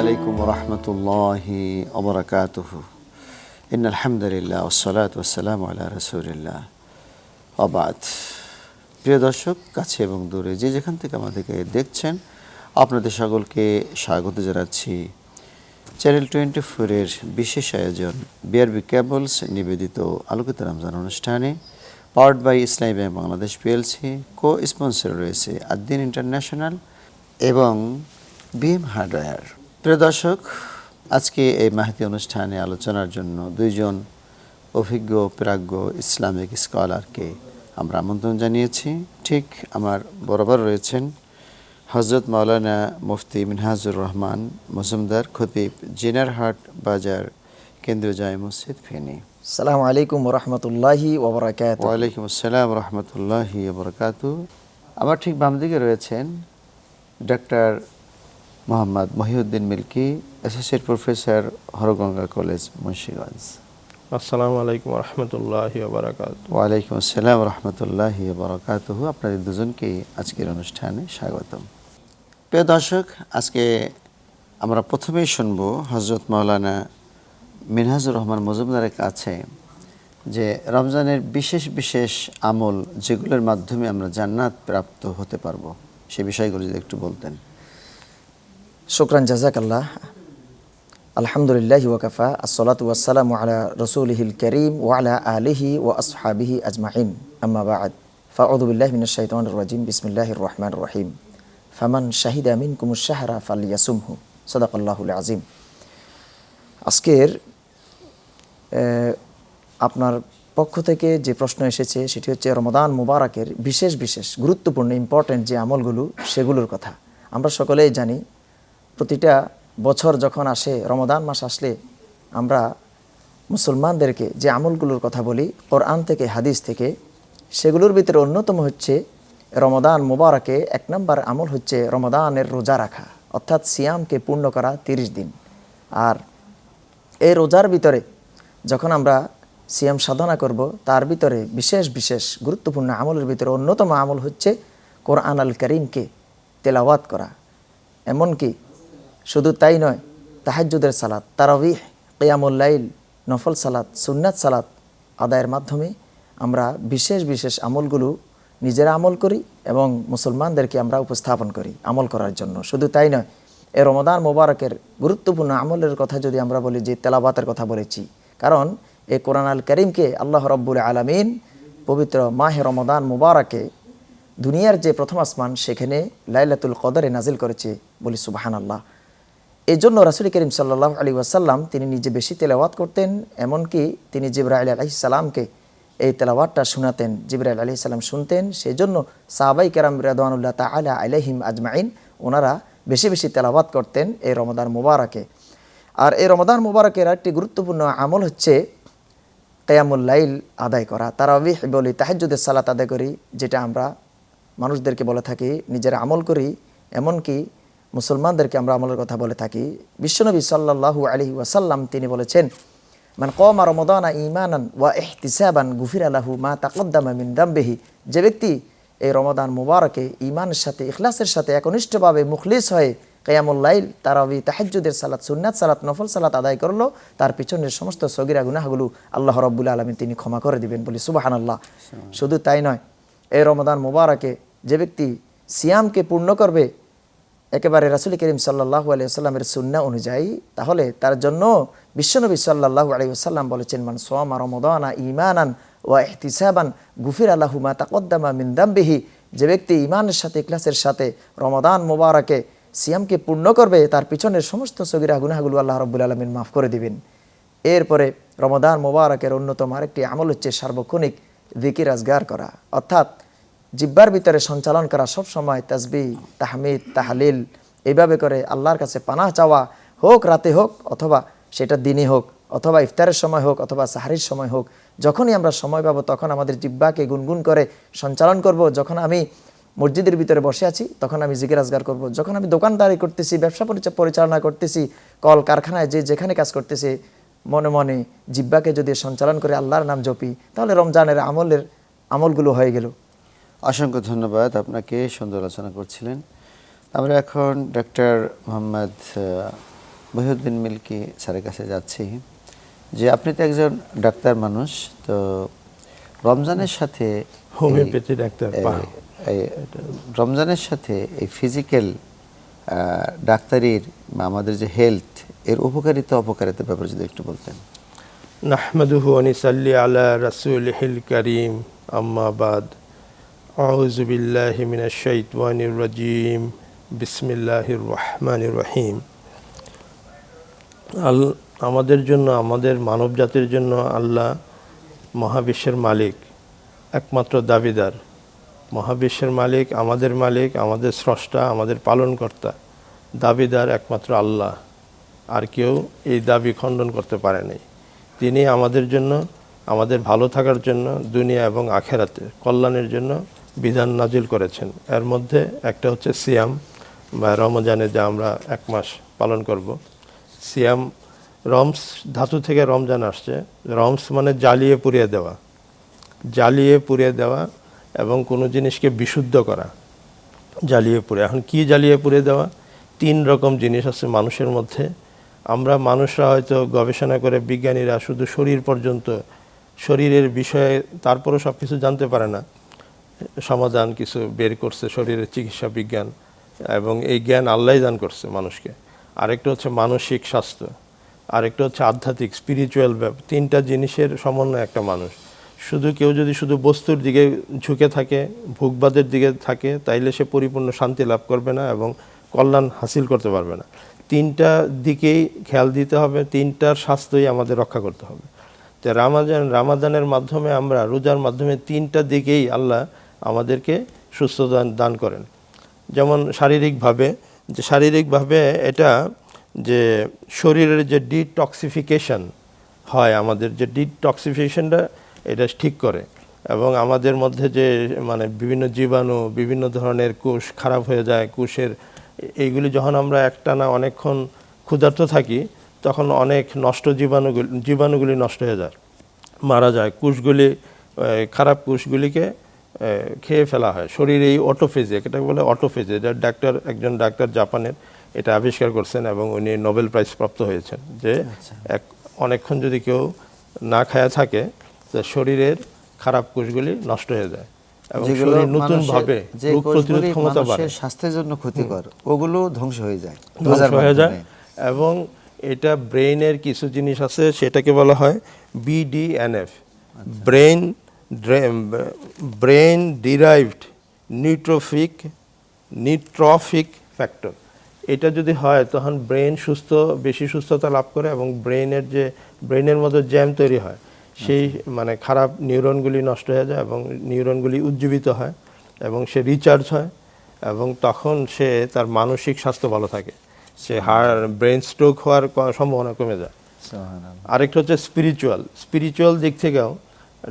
আলাইকুম রহমতুল্লাহি ওবরাকাতুহু। ইন্নাল হামদুলিল্লাহ ওয়াসসালাতু ওয়াসসালামু আলা রাসূলিল্লাহ। আবাদ। প্রিয় দর্শক, কাছে এবং দূরে যে যেখান থেকে আমাদেরকে দেখছেন, আপনাদের সকলকে স্বাগত জানাচ্ছি চ্যানেল 24-এর বিশেষ আয়োজন বিআরবি কেবলস নিবেদিত আলোকিত রমজান অনুষ্ঠানে powered by Islami bank Bangladesh PLC, co sponsor রয়েছে আদ্দিন ইন্টারন্যাশনাল এবং বিএম হার্ডওয়্যার। প্রিয় দর্শক, আজকে এই মাহফিল অনুষ্ঠানে আলোচনার জন্য দুইজন অভিজ্ঞ প্রাজ্ঞ ইসলামিক স্কলারকে আমরা আমন্ত্রণ জানিয়েছি। ঠিক আমার বরাবর রয়েছেন হযরত মাওলানা মুফতি মিনহাজুর রহমান মজুমদার, খতিব, জিনারহাট বাজার, কেন্দ্রীয় জামে মসজিদ, ফেনী। আসসালামু আলাইকুম ওয়া রাহমাতুল্লাহি ওয়া বারাকাতুহু। ওয়া আলাইকুম আসসালাম ওয়া রাহমাতুল্লাহি ওয়া বারাকাতুহু। আমার ঠিক বাম দিকে রয়েছেন doctor Mohammad Mohiuddin Milki, associate professor, Haraganga college, Munshiganj. আসসালামু আলাইকুম ওয়া রাহমাতুল্লাহি ওয়া বারাকাতুহু। ওয়া আলাইকুম আসসালাম ওয়া রাহমাতুল্লাহি ওয়া বারাকাতুহু। আপনাদের দুজনকেই আজকের অনুষ্ঠানে স্বাগতম। প্রিয় দর্শক, আজকে আমরা প্রথমেই শুনব হযরত মাওলানা মিনহাজুর রহমান মজুমদারের কাছে যে রমজানের বিশেষ বিশেষ আমল যেগুলোর মাধ্যমে আমরা জান্নাত প্রাপ্ত হতে পারবো, সে বিষয়গুলো যদি একটু বলতেন। শুকরান, জাযাকাল্লাহ। আলহামদুলিল্লাহি ওয়া কাফা, আসসালাতু ওয়াসসালামু আলা রাসূলিহিল কারীম ওয়া আলা আলিহি ওয়া আসহাবিহি আজমাইন, আম্মা বা'দ। ফাআউযু বিল্লাহি মিনাশ শাইতানির রাজীম। বিসমিল্লাহির রহমানির রহিম। ফামান শাহিদা মিনকুমুশ শাহরা ফালইয়াসুমহু। সাদাকাল্লাহুল আযীম। আজকের আপনার পক্ষ থেকে যে প্রশ্ন এসেছে সেটি হচ্ছে রমাদান মুবারকের বিশেষ বিশেষ গুরুত্বপূর্ণ ইম্পর্টেন্ট যে আমলগুলো, সেগুলোর কথা। আমরা সকলেই জানি, প্রতিটা বছর যখন আসে, রমাদান মাস আসলে আমরা মুসলমানদেরকে যে আমলগুলোর কথা বলি কোরআন থেকে, হাদিস থেকে, সেগুলোর ভিতরে অন্যতম হচ্ছে রমাদান মুবারকে 1 নম্বর আমল হচ্ছে রমাদানের রোজা রাখা, অর্থাৎ সিয়ামকে পূর্ণ করা 30 দিন। আর এই রোজার ভিতরে যখন আমরা সিয়াম সাধনা করব, তার ভিতরে বিশেষ বিশেষ গুরুত্বপূর্ণ আমলের ভিতরে অন্যতম আমল হচ্ছে কোরআন আল কারীমকে তেলাওয়াত করা। এমনকি শুধু তাই নয়, তাহাজ্জুদের সালাত, তারাবিহ, কিয়ামুল লাইল, নফল সালাত, সুন্নাত সালাত আদায়ের মাধ্যমে আমরা বিশেষ বিশেষ আমলগুলো নিজেরা আমল করি এবং মুসলমানদেরকে আমরা উপস্থাপন করি আমল করার জন্য। শুধু তাই নয়, এই রমাদান মোবারকের গুরুত্বপূর্ণ আমলের কথা যদি আমরা বলি, যে তেলাওয়াতের কথা বলেছি, কারণ এই কোরআন আল কারীমকে আল্লাহ রাব্বুল আলামিন পবিত্র মাহে রমাদান মুবারকে দুনিয়ার যে প্রথম আসমান, সেখানে লাইলাতুল কদরে নাজিল করেছে, বলি সুবহানাল্লাহ। এই জন্য রাসূল করিম সাল্লাল্লাহু আলাইহি ওয়াসাল্লাম তিনি নিজে বেশি তেলাওয়াত করতেন। এমনকি তিনি জিবরাইল আলাইহিস সালামকে এই তেলাওয়াতটা শোনাতেন, জিবরাইল আলাইহিস সালাম শুনতেন। সেই জন্য সাহাবায়ে কেরাম রিদওয়ানুল্লাহ তাআলা আলাইহিম আজমাইন ওনারা বেশি বেশি তেলাওয়াত করতেন এই রমাদান মুবারকে। আর এই রমাদান মুবারকের একটি গুরুত্বপূর্ণ আমল হচ্ছে কিয়ামুল লাইল আদায় করা, তারাবিহ বলি, তাহাজ্জুদের সালাত আদায় করি, যেটা আমরা মানুষদেরকে বলে থাকি, নিজেরা আমল করি, এমনকি মুসলমানদেরকে আমরা আমলের কথা বলে থাকি। বিশ্বনবী সাল্লাল্লাহু আলাইহি ওয়াসাল্লাম তিনি বলেছেন, মান কামা রমাদানা ঈমানান ওয়া ইহতিসাবান গুফিরা লাহু মা তাকদ্দামা মিন যামবিহি। যে ব্যক্তি এই রমাদান মুবারকে ঈমানের সাথে, ইখলাসের সাথে, একনিষ্ঠভাবে মুখলিস হয়ে কিয়ামুল লাইল, তারাবি, তাহাজ্জুদের সালাত, সুন্নাত সালাত, নফল সালাত আদায় করলো, তার পিছনের সমস্ত সগীরা গুনাহগুলো আল্লাহ রাব্বুল আলামিন তিনি ক্ষমা করে দিবেন, বলি সুবহানাল্লাহ। শুধু তাই নয়, এই রমাদান মুবারকে যে ব্যক্তি সিয়ামকে পূর্ণ করবে একেবারে রাসূল করিম সাল্লাল্লাহু আলাইহি ওয়াসাল্লামের সুন্নাহ অনুযায়ী, তাহলে তার জন্য বিশ্বনবী সাল্লাল্লাহু আলাইহি ওয়াসাল্লাম বলেছেন, মান সামা রমাদানা ঈমানান ওয়া ইহতিসাবান গুফিরা লাহু মা তাকদ্দামা মিন যামবিহি। যে ব্যক্তি ঈমানের সাথে, ইখলাসের সাথে রমাদান মুবারকে সিয়ামকে পূর্ণ করবে, তার পিছনের সমস্ত সগীরা গুনাহগুলো আল্লাহ রাব্বুল আলামিন মাফ করে দিবেন। এরপরে রমাদান মুবারকের অন্যতম আরেকটি আমল হচ্ছে সার্বক্ষণিক যিকির আজগার করা, অর্থাৎ জিহ্বার ভিতরে সঞ্চালন করা, সব সময় তাসবিহ, তাহমিদ, তাহলিল এইভাবে করে আল্লাহর কাছে পানাহ চাওয়া, হোক রাতে হোক অথবা সেটা দিনে হোক, অথবা ইফতারের সময় হোক অথবা সাহারির সময় হোক। যখনই আমরা সময় পাবো তখন আমাদের জিহ্বাকে গুনগুন করে সঞ্চালন করব। যখন আমি মসজিদের ভিতরে বসে আছি তখন আমি জিকির আজগার করব। যখন আমি দোকানদারি করতেছি, ব্যবসা পরিচালনা করতেছি, কল কারখানায় যে যেখানে কাজ করতেছি, মনে মনে জিহ্বাকে যদি সঞ্চালন করে আল্লাহর নাম জপি, তাহলে রমজানের আমলগুলো হয়ে গেল। অসংখ্য ধন্যবাদ আপনাকে, সুন্দর আলোচনা করছিলেন। আমরা এখন ডক্টর মোহাম্মদ মহিউদ্দিন মিল্কি স্যারের কাছে যাচ্ছি যে আপনি তো একজন ডাক্তার মানুষ, তো রমজানের সাথে হোমিওপ্যাথি ডাক্তার এই রমজানের সাথে এই ফিজিক্যাল ডাক্তারির বা আমাদের যে হেলথ এর উপকারিতা অপকারিতার ব্যাপারে যদি একটু বলতেন। নাহমাদুহু ওয়া নিসাল্লি আলা রাসূলিহিল কারীম, আম্মা বাদ। আউযু বিল্লাহি মিনাশ শাইতানির রাজীম, বিসমিল্লাহির রহমানির রহিম। আমাদের জন্য, আমাদের মানব জাতির জন্য আল্লাহ মহাবিশ্বের মালিক, একমাত্র দাবিদার। মহাবিশ্বের মালিক, আমাদের স্রষ্টা, আমাদের পালনকর্তা। দাবিদার একমাত্র আল্লাহ, আর কেউ এই দাবি খণ্ডন করতে পারে নাই। তিনি আমাদের জন্য, আমাদের ভালো থাকার জন্য, দুনিয়া এবং আখেরাতে কল্যাণের জন্য বিধান নাজিল করেছেন। এর মধ্যে একটা হচ্ছে সিয়াম বা রমজানে, যা আমরা 1 মাস পালন করব। সিয়াম, রমস ধাতু থেকে রমজান আসছে। রমস মানে জ্বালিয়ে পুড়িয়ে দেওয়া, জ্বালিয়ে পুড়িয়ে দেওয়া এবং কোনো জিনিসকে বিশুদ্ধ করা, জ্বালিয়ে পুড়ে। এখন কি জ্বালিয়ে পুড়িয়ে দেওয়া? 3 রকম জিনিস আছে মানুষের মধ্যে। আমরা মানুষরা হয়তো গবেষণা করে, বিজ্ঞানীরা শুধু শরীর পর্যন্ত, শরীরের বিষয়ে তারপরও সব কিছু জানতে পারে না। সমাধান কিছু বের করছে শরীরের চিকিৎসা বিজ্ঞান, এবং এই জ্ঞান আল্লাহই দান করছে মানুষকে। আরেকটা হচ্ছে মানসিক স্বাস্থ্য, আরেকটা হচ্ছে আধ্যাত্মিক স্পিরিচুয়াল ব্যাপার। 3টা জিনিসের সমন্বয় একটা মানুষ। কেউ যদি শুধু বস্তুর দিকে ঝুঁকে থাকে, ভোগবাদের দিকে থাকে, তাইলে সে পরিপূর্ণ শান্তি লাভ করবে না এবং কল্যাণ হাসিল করতে পারবে না। 3টা দিকেই খেয়াল দিতে হবে, 3টার স্বাস্থ্যই আমাদের রক্ষা করতে হবে। তো রামাদানের মাধ্যমে, আমরা রোজার মাধ্যমে 3টা দিকেই আল্লাহ আমাদেরকে সুস্থতা দান করেন। যেমন শারীরিকভাবে এটা যে শরীরের যে ডিটক্সিফিকেশন হয়, আমাদের যে ডিটক্সিফিকেশনটা এটা ঠিক করে, এবং আমাদের মধ্যে যে বিভিন্ন জীবাণু, বিভিন্ন ধরনের কোষ খারাপ হয়ে যায়, কোষের এইগুলি যখন আমরা একটানা অনেকক্ষণ ক্ষুধার্ত থাকি, তখন অনেক নষ্ট জীবাণুগুলি নষ্ট হয়ে যায়, মারা যায়। কোষগুলি, খারাপ কোষগুলিকে খেয়ে ফেলা হয়। শরীরে এই অটোফেজ, এটাকে বলে অটোফেজ। এটা একজন ডাক্তার জাপানের এটা আবিষ্কার করছেন, এবং উনি নোবেল প্রাইজ প্রাপ্ত হয়েছেন। যে অনেকক্ষণ যদি কেউ না খায়া থাকে, তো শরীরের খারাপ কোষগুলি নষ্ট হয়ে যায় এবং শরীর নতুন ভাবে রোগ প্রতিরোধ ক্ষমতা বাড়ে। স্বাস্থ্যের জন্য ক্ষতিকর ওগুলো ধ্বংস হয়ে যায়, এবং এটা ব্রেইনের কিছু জিনিস আছে, সেটাকে বলা হয় BDNF, ব্রেইন ডিরাইভড নিউট্রফিক ফ্যাক্টর। এটা যদি হয়, তখন ব্রেইন বেশি সুস্থতা লাভ করে, এবং ব্রেইনের মধ্যে জ্যাম তৈরি হয়, সেই খারাপ নিউরনগুলি নষ্ট হয়ে যায় এবং নিউরনগুলি উজ্জীবিত হয়, এবং সে রিচার্জ হয়, এবং তখন সে তার মানসিক স্বাস্থ্য ভালো থাকে। সে ব্রেন স্ট্রোক হওয়ার সম্ভাবনা কমে যায়। আরেকটা হচ্ছে স্পিরিচুয়াল দিক থেকেও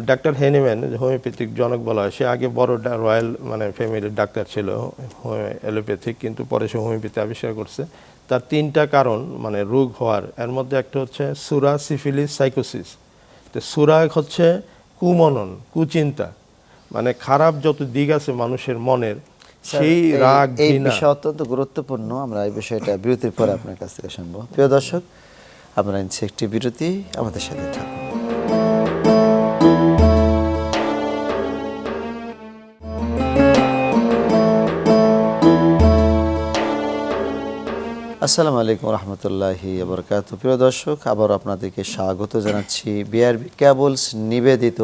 ডাক্তার হেনিম্যান, হোমিওপ্যাথিক জনক বলা হয়, সে আগে বড় রয়্যাল ফ্যামিলির ডাক্তার ছিল, অ্যালোপ্যাথিক, কিন্তু পরে সে হোমিওপ্যাথি আবিষ্কার করছে। তার 3টা কারণ রোগ হওয়ার, এর মধ্যে একটা হচ্ছে সুরা, সিফিলিস, সাইকোসিস। তো সুরা হচ্ছে কুমনন, কুচিন্তা, খারাপ যত দিক আছে মানুষের মনের, সেই রাগ, এই বিষয় অত্যন্ত গুরুত্বপূর্ণ। আমরা এই বিষয়টা বিরতির পরে আপনার কাছ থেকে শুনবো। প্রিয় দর্শক, আমরা নিচ্ছি একটি বিরতি, আমাদের সাথে থাকুন। আসসালামু আলাইকুম রহমতুল্লাহি বরকাত। প্রিয় দর্শক, আবার আপনাদেরকে স্বাগত জানাচ্ছি বিআরবি কেবলস নিবেদিত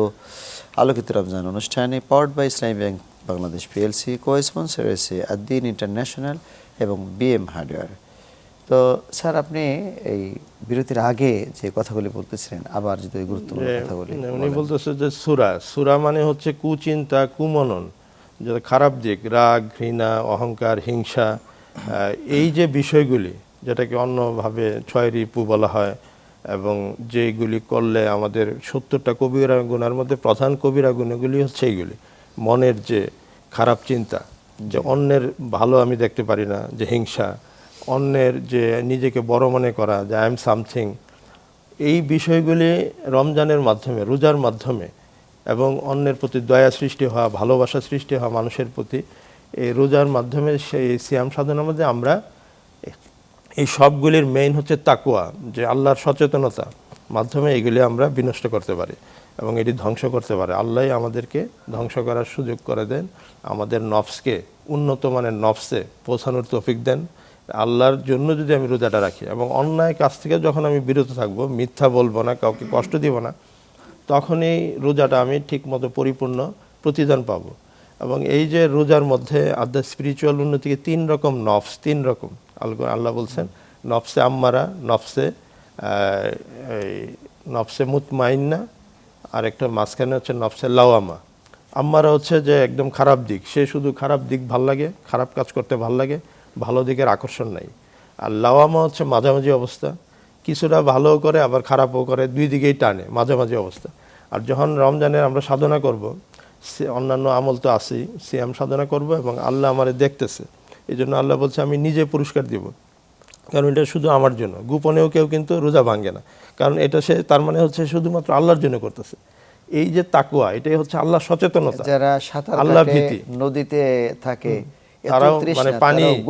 আলোকিত রমজান অনুষ্ঠানে, powered by Islami bank Bangladesh PLC, co-sponsor রয়েছে আদ্দিন ইন্টারন্যাশনাল এবং BM হার্ডওয়্যার। তো স্যার, আপনি এই বিরতির আগে যে কথাগুলি বলতেছিলেন, আবার যদি গুরুত্বপূর্ণ কথাগুলি। উনি বলতেছে যে সুরা হচ্ছে কুচিন্তা, কুমনন, যে খারাপ দিক, রাগ, ঘৃণা, অহংকার, হিংসা, এই যে বিষয়গুলি, যেটাকে অন্যভাবে 6 রিপু বলা হয়, এবং যেগুলি করলে আমাদের 70টা কবিরা গুণের মধ্যে প্রধান কবিরা গুণগুলি হচ্ছে এইগুলি। মনের যে খারাপ চিন্তা, যে অন্যের ভালো আমি দেখতে পারি না, যে হিংসা, অন্যের যে নিজেকে বড় মনে করা, যে আই এম সামথিং, এই বিষয়গুলি রমজানের মাধ্যমে, রোজার মাধ্যমে, এবং অন্যের প্রতি দয়া সৃষ্টি হওয়া, ভালোবাসা সৃষ্টি হওয়া মানুষের প্রতি, এই রোজার মাধ্যমে, সেই সিয়াম সাধনার মধ্যে আমরা এই সবগুলির মেইন হচ্ছে তাকওয়া, যে আল্লাহর সচেতনতা মাধ্যমে এগুলি আমরা বিনষ্ট করতে পারি এবং এটি ধ্বংস করতে পারে। আল্লাহই আমাদেরকে ধ্বংস করার সুযোগ করে দেন, আমাদের নফসকে উন্নত মানের নফসে পৌঁছানোর তৌফিক দেন। আল্লাহর জন্য যদি আমি রোজাটা রাখি এবং অন্যায় কাজ থেকে যখন আমি বিরত থাকবো, মিথ্যা বলবো না, কাউকে কষ্ট দিব না, তখনই রোজাটা আমি ঠিকমতো পরিপূর্ণ প্রতিদান পাবো। এবং এই যে রোজার মধ্যে আদ্যা স্পিরিচুয়াল উন্নতিকে 3 রকম নফস, 3 রকম আল্লাহ বলছেন, নফসে আম্মারা, নফসে মুতমাইন্না, আর একটা মাঝখানে হচ্ছে নফসে লাওয়ামা। আম্মারা হচ্ছে যে একদম খারাপ দিক, সে শুধু খারাপ দিক ভাল লাগে, খারাপ কাজ করতে ভাল লাগে, ভালো দিকের আকর্ষণ নাই। আর লাওয়ামা হচ্ছে মাঝামাঝি অবস্থা, কিছুটা ভালোও করে আবার খারাপও করে, 2 দিকেই টানে, মাঝামাঝি অবস্থা। আর যখন রমজানের আমরা সাধনা করব, অন্যান্য আমল তো আছেই, সিয়াম সাধনা করব এবং আল্লাহ আমারে দেখতেছে, এই জন্য আল্লাহ বলছে আমি নিজে পুরস্কার দিব, কারণ এটা শুধু আমার জন্য। গোপনেও কেউ কিন্তু রোজা ভাঙে না, কারণ এটা সে তার মানে হচ্ছে শুধুমাত্র আল্লাহর জন্য করতেছে। এই যে তাকওয়া, এটাই হচ্ছে আল্লাহ সচেতনতা, যারা সাঁতার আল্লাহ কাটে, ভীতি, নদীতে থাকে, তারাও এত তৃষ্ণা, মানে পানি, তারাও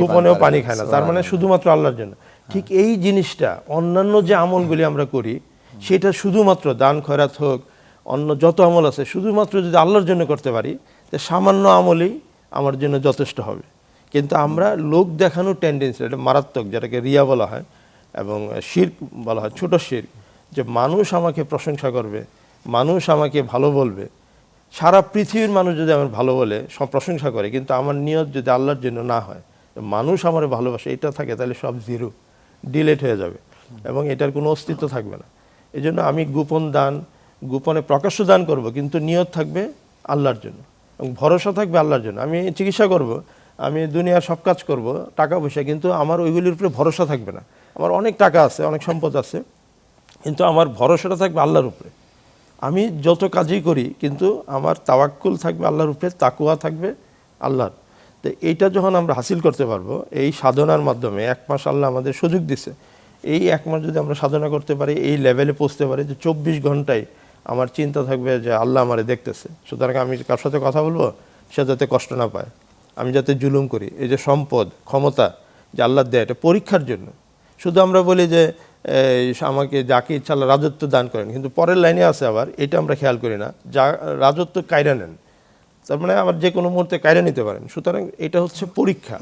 গোপনেও পানি খায় না, তার মানে শুধুমাত্র আল্লাহর জন্য। ঠিক এই জিনিসটা অন্যান্য যে আমলগুলি আমরা করি, সেটা শুধুমাত্র দান খয়রাত হোক, অন্য যত আমল আছে, শুধুমাত্র যদি আল্লাহর জন্য করতে পারি, তো সামান্য আমলই আমার জন্য যথেষ্ট হবে। কিন্তু আমরা লোক দেখানোর টেন্ডেন্সি, এটা মারাত্মক, যেটাকে রিয়া বলা হয় এবং শিরক বলা হয়, ছোট শিরক, যে মানুষ আমাকে প্রশংসা করবে, মানুষ আমাকে ভালো বলবে, সারা পৃথিবীর মানুষ যদি আমার ভালো বলে, সব প্রশংসা করে, কিন্তু আমার নিয়ত যদি আল্লাহর জন্য না হয়, মানুষ আমার ভালোবাসে এটা থাকে, তাহলে সব জিরো, ডিলেট হয়ে যাবে এবং এটার কোনো অস্তিত্ব থাকবে না। এই জন্য আমি গোপন দান, গোপনে প্রকাশ্য দান করব, কিন্তু নিয়ত থাকবে আল্লাহর জন্য এবং ভরসা থাকবে আল্লাহর জন্য। আমি চিকিৎসা করব, আমি দুনিয়ার সব কাজ করব, টাকা পয়সা, কিন্তু আমার ওইগুলির উপরে ভরসা থাকবে না। আমার অনেক টাকা আছে, অনেক সম্পদ আছে, কিন্তু আমার ভরসাটা থাকবে আল্লাহর উপরে। আমি যত কাজই করি, কিন্তু আমার তাওয়াক্কুল থাকবে আল্লাহর উপরে, তাকওয়া থাকবে আল্লাহর। তো এইটা যখন আমরা হাসিল করতে পারবো এই সাধনার মাধ্যমে, 1 মাস আল্লাহ আমাদের সুযোগ দিছে, এই 1 মাস যদি আমরা সাধনা করতে পারি, এই লেভেলে পৌঁছতে পারি যে 24 ঘন্টায় আমার চিন্তা থাকবে যে আল্লাহ আমারে দেখতেছে, সুতরাং আমি কার সাথে কথা বলবো সে যাতে কষ্ট না পায়, আমি যাতে জুলুম করি। এই যে সম্পদ, ক্ষমতা যে আল্লাহ দেয়, এটা পরীক্ষার জন্য। শুধু আমরা বলি যে আমাকে যাকে ইচ্ছা আল্লাহ রাজত্ব দান করেন, কিন্তু পরের লাইনে আছে আবার, এটা আমরা খেয়াল করি না, যা রাজত্ব কায়রা নেন, তার মানে আবার যে কোনো মুহূর্তে কায়রা নিতে পারেন। সুতরাং এটা হচ্ছে পরীক্ষা,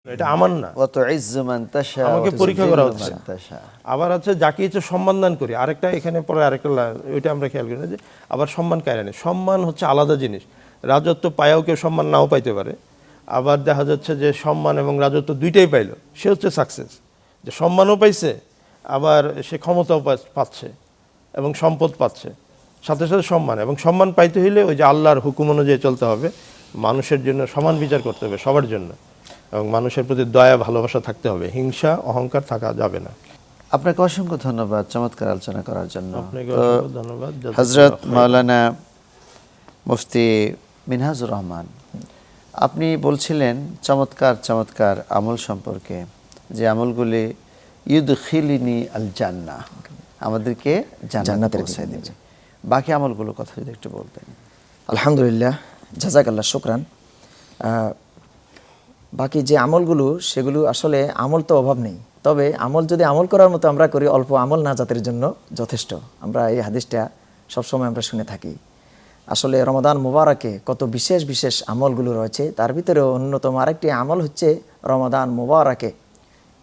এটা আমার না, আমাকে পরীক্ষা করা হচ্ছে। আবার আছে যাকে ইচ্ছে সম্মান দান করি, আরেকটা এখানে পরে আরেকটা ওইটা আমরা খেয়াল করি না, যে আবার সম্মান কায়রা নেই। সম্মান হচ্ছে আলাদা জিনিস, রাজত্ব পায়াও কেউ সম্মান নাও পাইতে পারে। আবার দেখা যাচ্ছে যে সম্মান এবং রাজত্ব দুইটাই পাইলো, সে হচ্ছে সাকসেস, যে সম্মানও পাইছে, আবার সে ক্ষমতাও পাচ্ছে এবং সম্পদ পাচ্ছে, সাথে সাথে সম্মান। এবং সম্মান পাইতে হইলে ওই যে আল্লাহর হুকুম অনুযায়ী চলতে হবে, মানুষের জন্য সমান বিচার করতে হবে, সবার জন্য, এবং মানুষের প্রতি দয়া ভালোবাসা থাকতে হবে, হিংসা অহংকার থাকা যাবে না। আপনাকে অসংখ্য ধন্যবাদ চমৎকার আলোচনা করার জন্য। আপনাকে অসংখ্য ধন্যবাদ। হযরত মাওলানা মুফতি মিনহাজুর রহমান, আপনি বলছিলেন চমৎকার চমৎকার আমল সম্পর্কে, যে আমলগুলি ইউদখিলিনি আল জান্নাহ, আমাদেরকে জান্নাতে পৌঁছে দেবে। বাকি আমলগুলোর কথা যদি একটু বলতেন। আলহামদুলিল্লাহ, জাযাকাল্লাহ, শুকরান। বাকি যে আমলগুলো, সেগুলো আসলে আমল তো অভাব নেই, তবে আমল যদি আমল করার মতো আমরা করি, অল্প আমল নাজাতের জন্য যথেষ্ট। আমরা এই হাদিসটা সবসময় আমরা শুনে থাকি। আসলে রমাদান মুবারকে কত বিশেষ বিশেষ আমলগুলো রয়েছে, তার ভিতরে অন্যতম আরেকটি আমল হচ্ছে রমাদান মুবারকে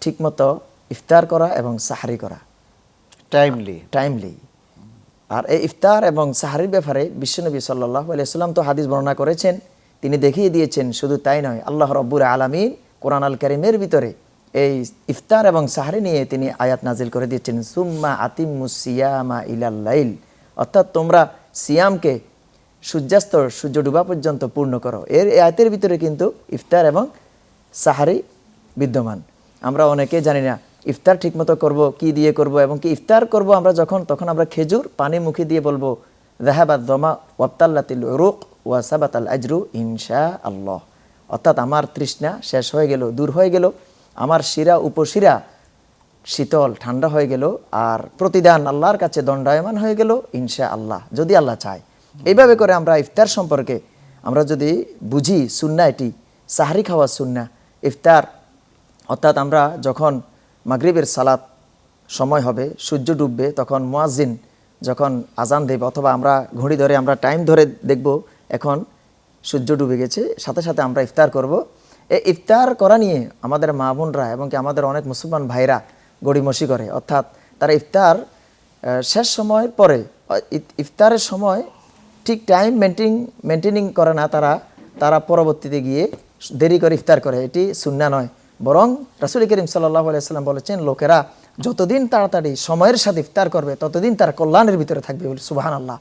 ঠিকমতো ইফতার করা এবং সাহারি করা, টাইমলি। আর এই ইফতার এবং সাহারির ব্যাপারে বিশ্বনবী সাল্লাল্লাহু আলাইহি ওয়াসাল্লাম তো হাদিস বর্ণনা করেছেন, তিনি দেখিয়ে দিয়েছেন। শুধু তাই নয়, আল্লাহ রাব্বুল আলামিন কোরআন আল কারীমের ভিতরে এই ইফতার এবং সাহারি নিয়ে তিনি আয়াত নাজিল করে দিয়েছেন, সুম্মা আতিম্মুস সিয়ামা ইলাল লাইল, অর্থাৎ তোমরা সিয়ামকে সূর্য ডুবা পর্যন্ত পূর্ণ করো। এই আয়াতের ভিতরে কিন্তু ইফতার এবং সাহারি বিদ্যমান। আমরা অনেকে জানি না ইফতার ঠিকমতো করব কি দিয়ে করব, এবং কি ইফতার করব আমরা তখন আমরা খেজুর পানি মুখে দিয়ে বলবো যাহাবাদ দমা ওয়াবতাল্লাতিল উরুক ওয়া সাবাতাল আজরু ইনশাআল্লাহ, অর্থাৎ আমার তৃষ্ণা শেষ হয়ে গেল, দূর হয়ে গেল, আমার শিরা উপশিরা শীতল ঠান্ডা হয়ে গেল, আর প্রতিদান আল্লাহর কাছে দণ্ডায়মান হয়ে গেল ইনশাআল্লাহ, যদি আল্লাহ চায়। এইভাবে করে আমরা ইফতার সম্পর্কে আমরা যদি বুঝি, সুন্নাহ এটি, সাহারি খাওয়া সুন্নাহ, ইফতার অর্থাৎ আমরা যখন মাগরিবের সালাত সময় হবে, সূর্য ডুববে, তখন মুয়াজ্জিন যখন আজান দেবে অথবা আমরা ঘড়ি ধরে আমরা টাইম ধরে দেখব এখন সূর্য ডুবে গেছে, সাথে সাথে আমরা ইফতার করব। এই ইফতার করা নিয়ে আমাদের মা বোনরা এবং কি আমাদের অনেক মুসলমান ভাইরা গড়িমসি করে, অর্থাৎ তারা ইফতার শেষ সময়ের পরে ইফতারের সময় ঠিক টাইম মেনটেনিং করে না, তারা পরবর্তীতে গিয়ে দেরি করে ইফতার করে। এটি সুন্নাহ নয়, বরং রাসূল করিম সাল্লাল্লাহু আলাইহি ওয়াসাল্লাম বলেছেন, লোকেরা যতদিন তাড়াতাড়ি সময়ের সাথে ইফতার করবে ততদিন তারা কল্যাণের ভিতরে থাকবে। বলে সুবহানাল্লাহ।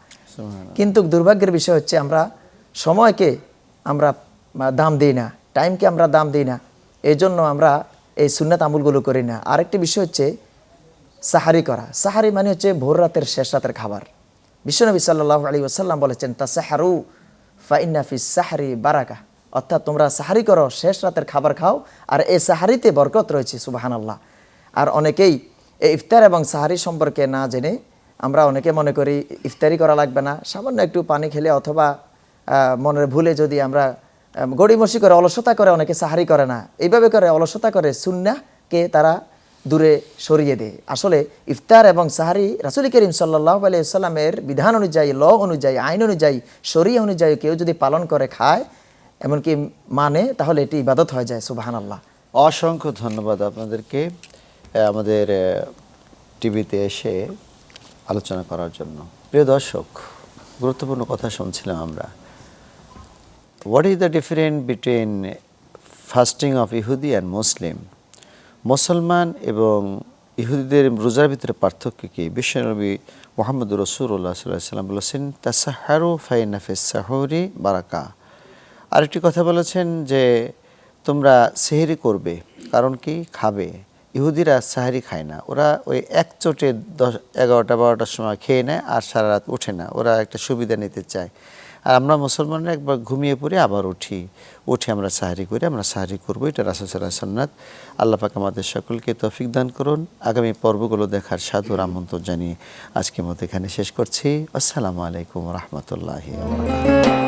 কিন্তু দুর্ভাগ্যের বিষয় হচ্ছে আমরা সময়কে আমরা দাম দিই না, টাইমকে আমরা দাম দিই না, এই জন্য আমরা এই সুন্নাত আমলগুলো করি না। আরেকটি বিষয় হচ্ছে সাহারি করা। সাহারি মানে হচ্ছে ভোর রাতের শেষ রাতের খাবার। বিশ্বনবী সাল্লাল্লাহু আলাইহি ওয়াসাল্লাম বলেছেন, তাসাহারু ফাইন্না ফিস সাহরি বারাকা, অর্থাৎ তোমরা সাহারি করো, শেষ রাতের খাবার খাও, আর এই সাহারিতে বরকত রয়েছে। সুবহানাল্লাহ। আর অনেকেই এই ইফতার এবং সাহারি সম্পর্কে না জেনে আমরা অনেকে মনে করি ইফতারি করা লাগবে না, সামান্য একটু পানি খেলে অথবা মনের ভুলে যদি আমরা গড়িমসি করে অলসতা করে অনেকে সাহারি করে না, এইভাবে করে অলসতা করে সুন্নাহকে তারা দূরে সরিয়ে দেয়। আসলে ইফতার এবং সাহারি রাসূল করিম সাল্লাল্লাহু আলাইহি ওয়াসাল্লামের বিধান অনুযায়ী, ল অনুযায়ী, আইন অনুযায়ী, শরিয়া অনুযায়ী কেউ যদি পালন করে, খায়, এমনকি মানে, তাহলে এটি ইবাদত হয়ে যায়। সুবহানাল্লাহ। অসংখ্য ধন্যবাদ আপনাদেরকে আমাদের টিভিতে এসে আলোচনা করার জন্য। প্রিয় দর্শক, গুরুত্বপূর্ণ কথা শুনছিলাম আমরা। What is the difference between fasting of ইহুদি অ্যান্ড মুসলিম? মুসলমান এবং ইহুদিদের রোজার ভিতরে পার্থক্য কী? বিশ্বনবী মুহাম্মদ রাসূলুল্লাহ সাল্লাল্লাহু আলাইহি ওয়াসাল্লাম বলেছেন, তাসাহারু ফাইন্না ফিস সাহুরি বারাকা। আরেকটি কথা বলেছেন যে তোমরা সেহরি করবে, কারণ কি? খাবে। ইহুদিরা সাহারি খায় না, ওরা ওই এক চোটে 11টা-12টার সময় খেয়ে নেয় আর সারা রাত ওঠে না, ওরা একটা সুবিধা নিতে চায়। আর আমরা মুসলমানরা একবার ঘুমিয়ে পড়ে আবার উঠে আমরা সাহারি করি, আমরা সাহারি করবো। এটা রাসূল সাল্লাল্লাহু আলাইহি সুন্নাত। আল্লাহ পাক আমাদের সকলকে তৌফিক দান করুন। আগামী পর্বগুলো দেখার সাদর আমন্ত্রণ জানিয়ে আজকের মতো এখানে শেষ করছি। আসসালামু আলাইকুম ওয়া রাহমাতুল্লাহি ওয়া বারাকাতুহু।